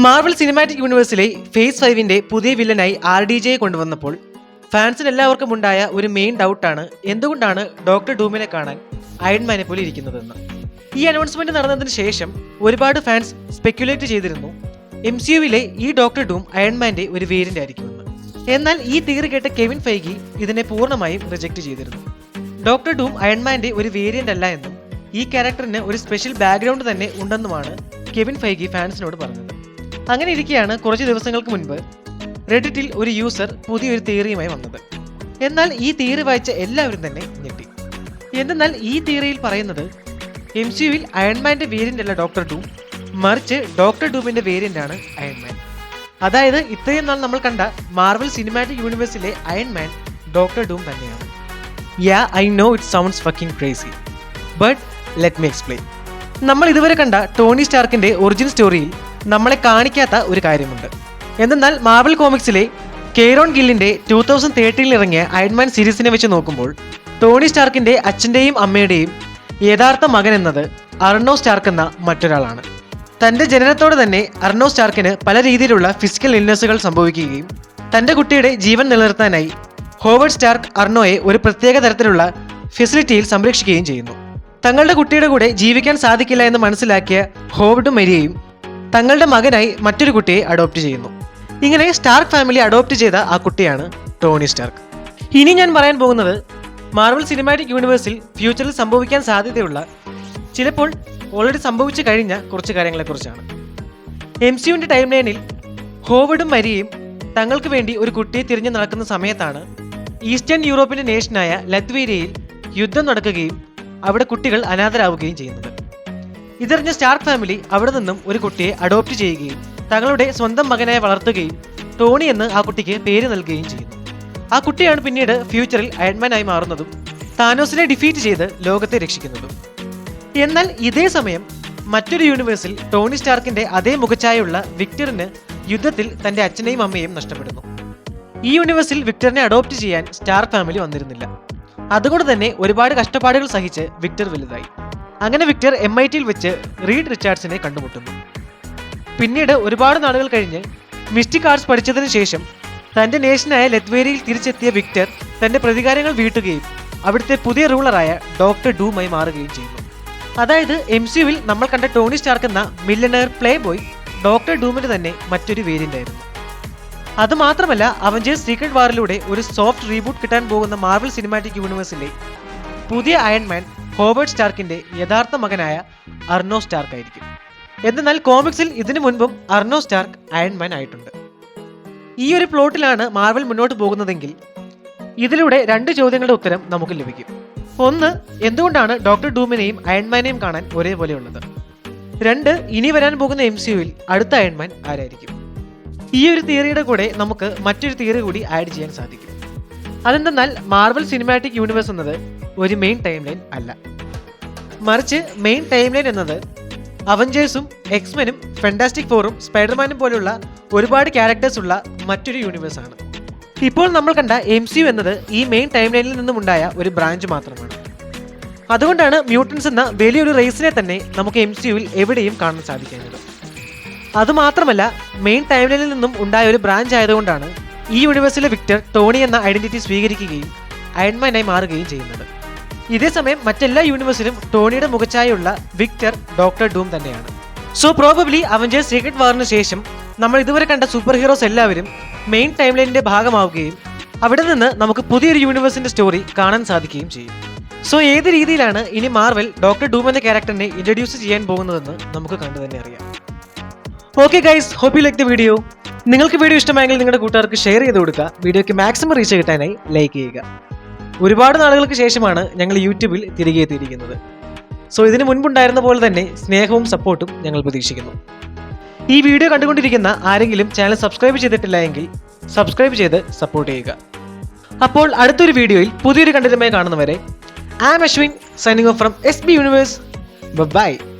Marvel cinematic യൂണിവേഴ്സിലെ face 5-ന്റെ പുതിയ വില്ലനായി RDJയെ കൊണ്ടുവന്നപ്പോൾ ഫാൻസിന് എല്ലാവർക്കും ഉണ്ടായ ഒരു മെയിൻ ഡൗട്ടാണ് എന്തുകൊണ്ടാണ് ഡോക്ടർ ഡൂമിനെ കാണാൻ അയൺമാനെ പോലെ ഇരിക്കുന്നതെന്ന്. ഈ അനൗൺസ്മെന്റ് നടന്നതിന് ശേഷം ഒരുപാട് ഫാൻസ് സ്പെക്യുലേറ്റ് ചെയ്തിരുന്നു MCUവിലെ ഈ ഡോക്ടർ ഡൂം അയൺമാന്റെ ഒരു വേരിയന്റ് ആയിരിക്കുമെന്ന്. എന്നാൽ ഈ തിയറി കേട്ട കെവിൻ ഫൈഗി ഇതിനെ പൂർണ്ണമായും റിജക്ട് ചെയ്തിരുന്നു. ഡോക്ടർ ഡൂം അയൺമാന്റെ ഒരു വേരിയന്റ് അല്ല എന്നും ഈ ക്യാരക്ടറിന് ഒരു സ്പെഷ്യൽ ബാക്ക്ഗ്രൗണ്ട് തന്നെ ഉണ്ടെന്നുമാണ് കെവിൻ ഫൈഗി ഫാൻസിനോട് പറഞ്ഞത്. അങ്ങനെ ഇരിക്കെയാണ് കുറച്ച് ദിവസങ്ങൾക്ക് മുൻപ് റെഡിറ്റിൽ ഒരു യൂസർ പുതിയൊരു തിയറിയുമായി വന്നത്. എന്നാൽ ഈ തിയറി വായിച്ച എല്ലാവരും തന്നെ ഞെട്ടി. എന്തെന്നാൽ ഈ തിയറിയിൽ പറയുന്നത് MCUവിൽ അയൺമാന്റെ വേരിയന്റ് അല്ല ഡോക്ടർ ഡൂം, മറിച്ച് ഡോക്ടർ ഡൂമിന്റെ വേരിയന്റ് ആണ് അയൺമാൻ. അതായത് ഇത്രയും നാൾ നമ്മൾ കണ്ട മാർവൽ സിനിമാറ്റിക് യൂണിവേഴ്സിലെ അയൺമാൻ ഡോക്ടർ ഡൂം തന്നെയാണ്. I know it sounds fucking crazy, but let me explain. നമ്മൾ ഇതുവരെ കണ്ട ടോണി സ്റ്റാർക്കിന്റെ ഒറിജിൻ സ്റ്റോറിയിൽ നമ്മളെ കാണിക്കാത്ത ഒരു കാര്യമുണ്ട്. എന്തെന്നാൽ മാർവൽ കോമിക്സിലെ കെയ്റോൺ ഗില്ലിന്റെ 2013 ഇറങ്ങിയ അയൺമാൻ സീരീസിനെ വെച്ച് നോക്കുമ്പോൾ ടോണി സ്റ്റാർക്കിന്റെ അച്ഛന്റെയും അമ്മയുടെയും യഥാർത്ഥ മകൻ എന്നത് അർണോ സ്റ്റാർക്ക് എന്ന മറ്റൊരാളാണ്. തന്റെ ജനനത്തോടെ തന്നെ അർണോ സ്റ്റാർക്കിന് പല രീതിയിലുള്ള ഫിസിക്കൽ ഇൽനെസ്സുകൾ സംഭവിക്കുകയും തന്റെ കുട്ടിയുടെ ജീവൻ നിലനിർത്താനായി ഹോവർഡ് സ്റ്റാർക്ക് അർണോയെ ഒരു പ്രത്യേക തരത്തിലുള്ള ഫെസിലിറ്റിയിൽ സംരക്ഷിക്കുകയും ചെയ്യുന്നു. തങ്ങളുടെ കുട്ടിയുടെ കൂടെ ജീവിക്കാൻ സാധിക്കില്ല എന്ന് മനസ്സിലാക്കിയ ഹോവർഡും മരിയയും തങ്ങളുടെ മകനായി മറ്റൊരു കുട്ടിയെ അഡോപ്റ്റ് ചെയ്യുന്നു. ഇങ്ങനെ സ്റ്റാർക്ക് ഫാമിലി അഡോപ്റ്റ് ചെയ്ത ആ കുട്ടിയാണ് ടോണി സ്റ്റാർക്ക്. ഇനി ഞാൻ പറയാൻ പോകുന്നത് മാർവൽ സിനിമാറ്റിക് യൂണിവേഴ്സിൽ ഫ്യൂച്ചറിൽ സംഭവിക്കാൻ സാധ്യതയുള്ള, ചിലപ്പോൾ ഓൾറെഡി സംഭവിച്ചു കഴിഞ്ഞ കുറച്ച് കാര്യങ്ങളെക്കുറിച്ചാണ്. MCUവിന്റെ ടൈം ലൈനിൽ ഹോവർഡും മരിയയും തങ്ങൾക്ക് വേണ്ടി ഒരു കുട്ടിയെ തിരിഞ്ഞു നടക്കുന്ന സമയത്താണ് ഈസ്റ്റേൺ യൂറോപ്പിന്റെ നേഷനായ ലത്വേരിയയിൽ യുദ്ധം നടക്കുകയും അവിടെ കുട്ടികൾ അനാഥരാവുകയും ചെയ്യുന്നത്. ഇതറിഞ്ഞ സ്റ്റാർക്ക് ഫാമിലി അവിടെ നിന്നും ഒരു കുട്ടിയെ അഡോപ്റ്റ് ചെയ്യുകയും തങ്ങളുടെ സ്വന്തം മകനായി വളർത്തുകയും ടോണി എന്ന് ആ കുട്ടിക്ക് പേര് നൽകുകയും ചെയ്യുന്നു. ആ കുട്ടിയാണ് പിന്നീട് ഫ്യൂച്ചറിൽ അയൺമാനായി മാറുന്നതും താനോസിനെ ഡിഫീറ്റ് ചെയ്ത് ലോകത്തെ രക്ഷിക്കുന്നതും. എന്നാൽ ഇതേ സമയം മറ്റൊരു യൂണിവേഴ്സിൽ ടോണി സ്റ്റാർക്കിന്റെ അതേ മുഖച്ഛായുള്ള വിക്ടറിന് യുദ്ധത്തിൽ തന്റെ അച്ഛനെയും അമ്മയെയും നഷ്ടപ്പെടുന്നു. ഈ യൂണിവേഴ്സിൽ വിക്ടറിനെ അഡോപ്റ്റ് ചെയ്യാൻ സ്റ്റാർക്ക് ഫാമിലി വന്നിരുന്നില്ല. അതുകൊണ്ട് തന്നെ ഒരുപാട് കഷ്ടപ്പാടുകൾ സഹിച്ച് വിക്ടർ വലുതായി. അങ്ങനെ വിക്ടർ MITയിൽ വെച്ച് റീഡ് റിച്ചാർഡ്സിനെ കണ്ടുമുട്ടുന്നു. പിന്നീട് ഒരുപാട് നാളുകൾ കഴിഞ്ഞ് മിസ്റ്റിക് ആർട്സ് പഠിച്ചതിന് ശേഷം തന്റെ നേഷനായ ലത്വേരിയയിൽ തിരിച്ചെത്തിയ വിക്ടർ തന്റെ പ്രതികാരങ്ങൾ വീട്ടുകയും അവിടുത്തെ പുതിയ റൂളറായ ഡോക്ടർ ഡൂമായി മാറുകയും ചെയ്യുന്നു. അതായത് MCUവിൽ നമ്മൾ കണ്ട ടോണി സ്റ്റാർക്ക് എന്ന മില്ലണയർ പ്ലേ ബോയ് ഡോക്ടർ ഡൂമിന് തന്നെ മറ്റൊരു വേരിയന്റ് ആയിരുന്നു. അതുമാത്രമല്ല, അവഞ്ചേഴ്സ് സീക്രട്ട് വാറിലൂടെ ഒരു സോഫ്റ്റ് റീബൂട്ട് കിട്ടാൻ പോകുന്ന മാർവൽ സിനിമാറ്റിക് യൂണിവേഴ്സിലെ പുതിയ അയൺമാൻ ഹോവർഡ് സ്റ്റാർക്കിന്റെ യഥാർത്ഥ മകനായ അർണോ സ്റ്റാർക്ക് ആയിരിക്കും. എന്നാൽ കോമിക്സിൽ ഇതിനു മുൻപും അർണോ സ്റ്റാർക്ക് അയൺമാൻ ആയിട്ടുണ്ട്. ഈ ഒരു പ്ലോട്ടിലാണ് മാർവൽ മുന്നോട്ട് പോകുന്നതെങ്കിൽ ഇതിലൂടെ 2 ചോദ്യങ്ങളുടെ ഉത്തരം നമുക്ക് ലഭിക്കും. ഒന്ന്, എന്തുകൊണ്ടാണ് ഡോക്ടർ ഡൂമിനെയും അയൺമാനെയും കാണാൻ ഒരേപോലെ ഉള്ളത്? 2, ഇനി വരാൻ പോകുന്ന MCUവിൽ അടുത്ത അയൺമാൻ ആരായിരിക്കും? ഈ ഒരു തിയറിയുടെ കൂടെ നമുക്ക് മറ്റൊരു തിയറി കൂടി ആഡ് ചെയ്യാൻ സാധിക്കും. അതെന്തെന്നാൽ മാർവൽ സിനിമാറ്റിക് യൂണിവേഴ്സ് എന്നത് ഒരു മെയിൻ ടൈം ലൈൻ അല്ല, മറിച്ച് മെയിൻ ടൈം ലൈൻ എന്നത് അവഞ്ചേഴ്സും എക്സ്മെനും ഫാന്റാസ്റ്റിക് ഫോറും സ്പൈഡർമാനും പോലുള്ള ഒരുപാട് ക്യാരക്ടേഴ്സ് ഉള്ള മറ്റൊരു യൂണിവേഴ്സ് ആണ്. ഇപ്പോൾ നമ്മൾ കണ്ട MCU എന്നത് ഈ മെയിൻ ടൈം ലൈനിൽ നിന്നുമുണ്ടായ ഒരു ബ്രാഞ്ച് മാത്രമാണ്. അതുകൊണ്ടാണ് മ്യൂട്ടൻസ് എന്ന വലിയൊരു റേസിനെ തന്നെ നമുക്ക് MCUവിൽ എവിടെയും കാണാൻ സാധിക്കുന്നത്. അതുമാത്രമല്ല, മെയിൻ ടൈം ലൈനിൽ നിന്നും ഉണ്ടായ ഒരു ബ്രാഞ്ച് ആയതുകൊണ്ടാണ് ഈ യൂണിവേഴ്സിലെ വിക്ടർ ടോണി എന്ന ഐഡന്റിറ്റി സ്വീകരിക്കുകയും അയൺമാനായി മാറുകയും ചെയ്യുന്നത്. ഇതേസമയം മറ്റെല്ലാ യൂണിവേഴ്സിലും ടോണിയുടെ മുഖച്ഛായുള്ള വിക്ടർ ഡോക്ടർ ഡൂം തന്നെയാണ്. സോ പ്രോബബ്ലി അവഞ്ചേഴ്സ് സീക്രട്ട് വാറിന് ശേഷം നമ്മൾ ഇതുവരെ കണ്ട സൂപ്പർ ഹീറോസ് എല്ലാവരും മെയിൻ ടൈം ലൈനിന്റെ ഭാഗമാവുകയും അവിടെ നിന്ന് നമുക്ക് പുതിയൊരു യൂണിവേഴ്സിന്റെ സ്റ്റോറി കാണാൻ സാധിക്കുകയും ചെയ്യും. സോ ഏത് രീതിയിലാണ് ഇനി മാർവൽ ഡോക്ടർ ഡൂം എന്ന ക്യാരക്ടറിനെ ഇൻട്രൊഡ്യൂസ് ചെയ്യാൻ പോകുന്നതെന്ന് നമുക്ക് കണ്ടു തന്നെ അറിയാം. Okay guys, hope you like the video. നിങ്ങൾക്ക് വീഡിയോ ഇഷ്ടമായെങ്കിൽ നിങ്ങളുടെ കൂട്ടുകാർക്ക് ഷെയർ ചെയ്ത് കൊടുക്കുക. വീഡിയോയ്ക്ക് മാക്സിമം റീച്ച് കിട്ടാനായി ലൈക്ക് ചെയ്യുക. ഒരുപാട് നാളുകൾക്ക് ശേഷമാണ് ഞങ്ങൾ യൂട്യൂബിൽ തിരികെ എത്തിയിരിക്കുന്നത്. സോ ഇതിന് മുൻപുണ്ടായിരുന്ന പോലെ തന്നെ സ്നേഹവും സപ്പോർട്ടും ഞങ്ങൾ പ്രതീക്ഷിക്കുന്നു. ഈ വീഡിയോ കണ്ടുകൊണ്ടിരിക്കുന്ന ആരെങ്കിലും ചാനൽ സബ്സ്ക്രൈബ് ചെയ്തിട്ടില്ല എങ്കിൽ സബ്സ്ക്രൈബ് ചെയ്ത് സപ്പോർട്ട് ചെയ്യുക. അപ്പോൾ അടുത്തൊരു വീഡിയോയിൽ പുതിയൊരു കണ്ടന്റുമായി കാണുന്നവരെ I am Ashwin, signing off from SB Universe. Bye bye.